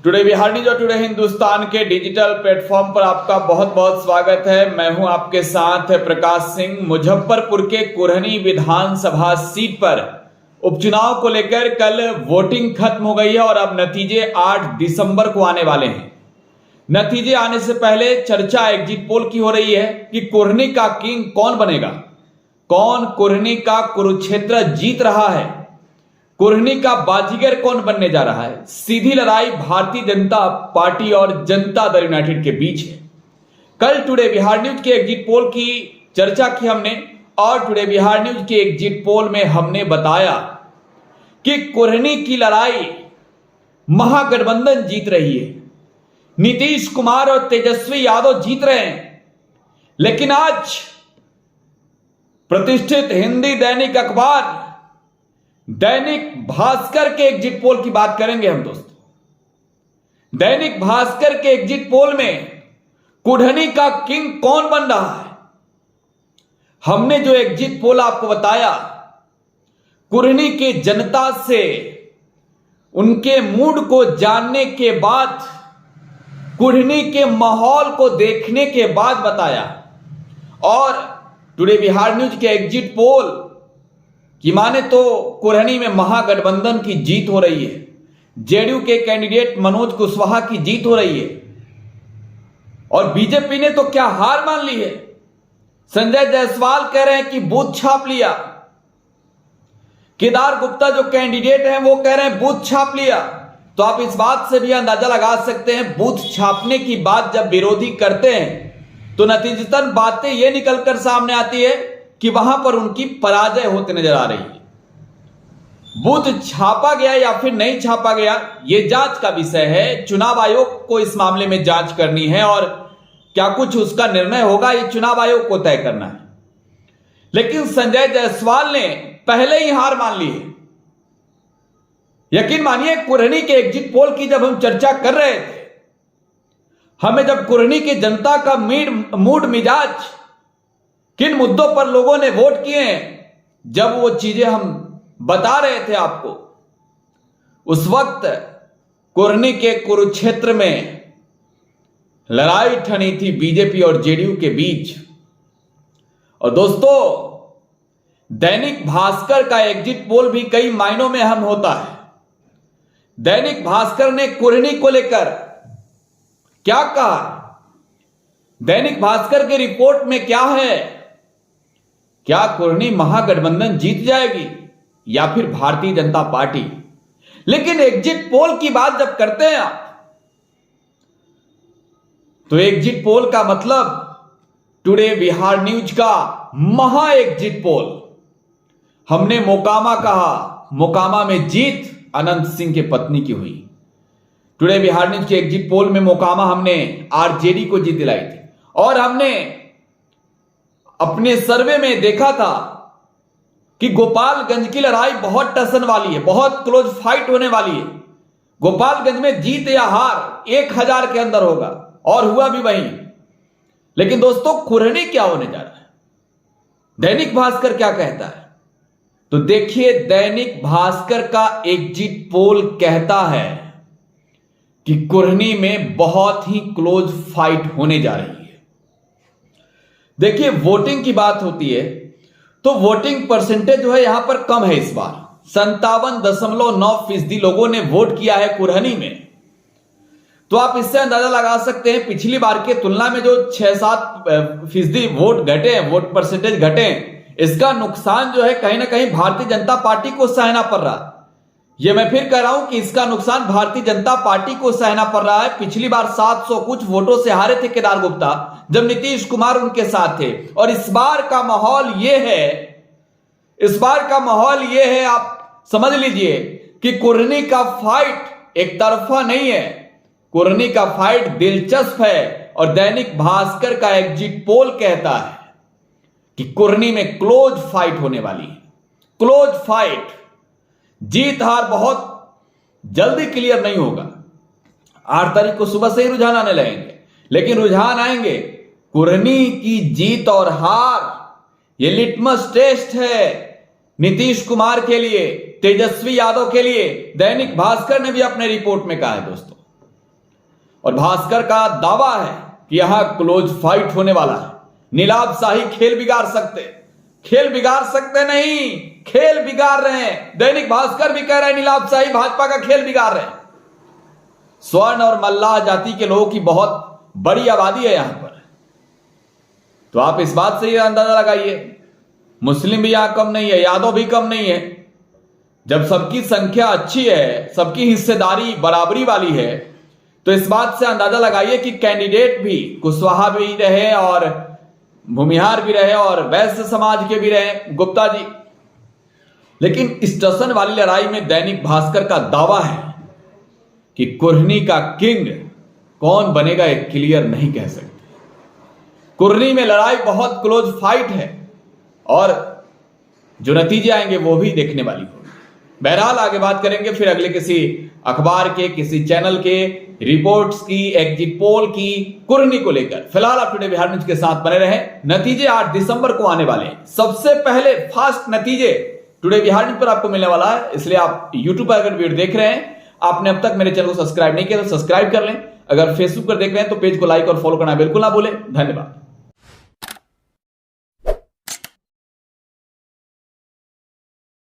Today Bihar news और today Hindustan के digital platform पर आपका बहुत बहुत स्वागत है। मैं हूं आपके साथ प्रकाश सिंह। मुजफ्फरपुर के कुरहनी विधानसभा सीट पर उपचुनाव को लेकर कल वोटिंग खत्म हो गई है और अब नतीजे 8 दिसंबर को आने वाले हैं। नतीजे आने से पहले चर्चा एग्जिट पोल की हो रही है कि कुरहनी का किंग कौन बनेगा, कौन कुरहनी का कुरुक्षेत्र जीत रहा है, कुरहनी का बाजीगर कौन बनने जा रहा है। सीधी लड़ाई भारतीय जनता पार्टी और जनता दल यूनाइटेड के बीच है। कल टुडे बिहार न्यूज के एग्जिट पोल की चर्चा की हमने और टुडे बिहार न्यूज के एग्जिट पोल में हमने बताया कि कुरहनी की लड़ाई महागठबंधन जीत रही है। नीतीश कुमार और तेजस्वी यादव जीत रहे हैं। लेकिन आज प्रतिष्ठित हिंदी दैनिक अखबार दैनिक भास्कर के एग्जिट पोल की बात करेंगे हम दोस्तों। दैनिक भास्कर के एग्जिट पोल में कुरहनी का किंग कौन बन रहा है। हमने जो एग्जिट पोल आपको बताया, कुरहनी की जनता से उनके मूड को जानने के बाद, कुरहनी के माहौल को देखने के बाद बताया। और टुडे बिहार न्यूज के एग्जिट पोल कि माने तो कुरहनी में महागठबंधन की जीत हो रही है। जेडीयू के कैंडिडेट मनोज कुशवाहा की जीत हो रही है और बीजेपी ने तो क्या हार मान ली है। संजय जायसवाल कह रहे हैं कि बूथ छाप लिया। केदार गुप्ता जो कैंडिडेट हैं वो कह रहे हैं बूथ छाप लिया। तो आप इस बात से भी अंदाजा लगा सकते हैं, बूथ छापने की बात जब विरोधी करते हैं तो नतीजतन बातें ये निकलकर सामने आती है कि वहां पर उनकी पराजय होते नजर आ रही है। बूथ छापा गया या फिर नहीं छापा गया, यह जांच का विषय है। चुनाव आयोग को इस मामले में जांच करनी है और क्या कुछ उसका निर्णय होगा, यह चुनाव आयोग को तय करना है। लेकिन संजय जायसवाल ने पहले ही हार मान ली है। यकीन मानिए, कुरहनी के एग्जिट पोल की जब हम चर्चा कर रहे थे, हमें जब कुरहनी की जनता का मूड मिजाज, किन मुद्दों पर लोगों ने वोट किए हैं, जब वो चीजें हम बता रहे थे आपको, उस वक्त कुरहनी के कुरुक्षेत्र में लड़ाई ठनी थी बीजेपी और जेडीयू के बीच। और दोस्तों, दैनिक भास्कर का एग्जिट पोल भी कई मायनों में अहम होता है। दैनिक भास्कर ने कुरहनी को लेकर क्या कहा, दैनिक भास्कर की रिपोर्ट में क्या है, क्या कुरहनी महागठबंधन जीत जाएगी या फिर भारतीय जनता पार्टी। लेकिन एग्जिट पोल की बात जब करते हैं आप, तो एग्जिट पोल का मतलब टुडे बिहार न्यूज का महा एग्जिट पोल। हमने मोकामा कहा, मोकामा में जीत अनंत सिंह के पत्नी की हुई। टुडे बिहार न्यूज के एग्जिट पोल में मोकामा हमने आरजेडी को जीत दिलाई थी और हमने अपने सर्वे में देखा था कि गोपालगंज की लड़ाई बहुत टसन वाली है, बहुत क्लोज फाइट होने वाली है। गोपालगंज में जीत या हार 1000 के अंदर होगा और हुआ भी वही। लेकिन दोस्तों, कुरहनी क्या होने जा रहा है, दैनिक भास्कर क्या कहता है, तो देखिए दैनिक भास्कर का एग्जिट पोल कहता है कि कुरहनी में बहुत ही क्लोज फाइट होने जा रही है। देखिए, वोटिंग की बात होती है तो वोटिंग परसेंटेज जो है यहां पर कम है। इस बार 57.9% लोगों ने वोट किया है कुरहनी में। तो आप इससे अंदाजा लगा सकते हैं पिछली बार की तुलना में जो 6-7% वोट घटे हैं, वोट परसेंटेज घटे हैं, इसका नुकसान जो है कहीं ना कहीं भारतीय जनता पार्टी को सहना पड़ रहा है। यह मैं फिर कह रहा हूं कि इसका नुकसान भारतीय जनता पार्टी को सहना पड़ रहा है। पिछली बार 700 कुछ वोटों से हारे थे केदार गुप्ता, जब नीतीश कुमार उनके साथ थे। और इस बार का माहौल यह है, इस बार का माहौल यह है, आप समझ लीजिए कि कुरहनी का फाइट एक तरफा नहीं है, कुरहनी का फाइट दिलचस्प है। और दैनिक भास्कर का एग्जिट पोल कहता है कि कुरहनी में क्लोज फाइट होने वाली है, क्लोज फाइट। जीत हार बहुत जल्दी क्लियर नहीं होगा। 8 तारीख को सुबह से ही रुझान आने लगेंगे, लेकिन रुझान आएंगे कुरहनी की जीत और हार, ये लिटमस टेस्ट है नीतीश कुमार के लिए, तेजस्वी यादव के लिए। दैनिक भास्कर ने भी अपने रिपोर्ट में कहा है दोस्तों। और भास्कर का दावा है कि यहां क्लोज फाइट होने वाला है। नीलाभ शाही खेल बिगाड़ सकते नहीं, खेल बिगाड़ रहे हैं। दैनिक भास्कर भी कह रहे हैं नीलाभ शाही भाजपा का खेल बिगाड़ रहे हैं। स्वर्ण और मल्लाह जाति के लोगों की बहुत बड़ी आबादी है यहां पर, तो आप इस बात से यह अंदाजा लगाइए, मुस्लिम भी यहां कम नहीं है, यादव भी कम नहीं है। जब सबकी संख्या अच्छी है, सबकी हिस्सेदारी बराबरी वाली है, तो इस बात से अंदाजा लगाइए कि कैंडिडेट भी कुशवाहा भी रहे और भूमिहार भी रहे और वैश्य समाज के भी रहे, गुप्ता जी। लेकिन स्टेशन वाली लड़ाई में दैनिक भास्कर का दावा है कि कुरहनी का किंग कौन बनेगा ये क्लियर नहीं कह सकते। कुरहनी में लड़ाई बहुत क्लोज फाइट है और जो नतीजे आएंगे वो भी देखने वाली होगी। बहरहाल आगे बात करेंगे फिर अगले किसी अखबार के, किसी चैनल के रिपोर्ट्स की, एग्जिट पोल की, कुरहनी को लेकर। फिलहाल आप टुडे बिहार न्यूज के साथ बने रहें। नतीजे 8 दिसंबर को आने वाले हैं। सबसे पहले फास्ट नतीजे टुडे बिहार न्यूज पर आपको मिलने वाला है, इसलिए आप यूट्यूब पर अगर वीडियो देख रहे हैं, आपने अब तक मेरे चैनल को सब्सक्राइब नहीं किया तो सब्सक्राइब कर लें। अगर फेसबुक पर देख रहे हैं तो पेज को लाइक और फॉलो करना बिल्कुल ना भूलें। धन्यवाद।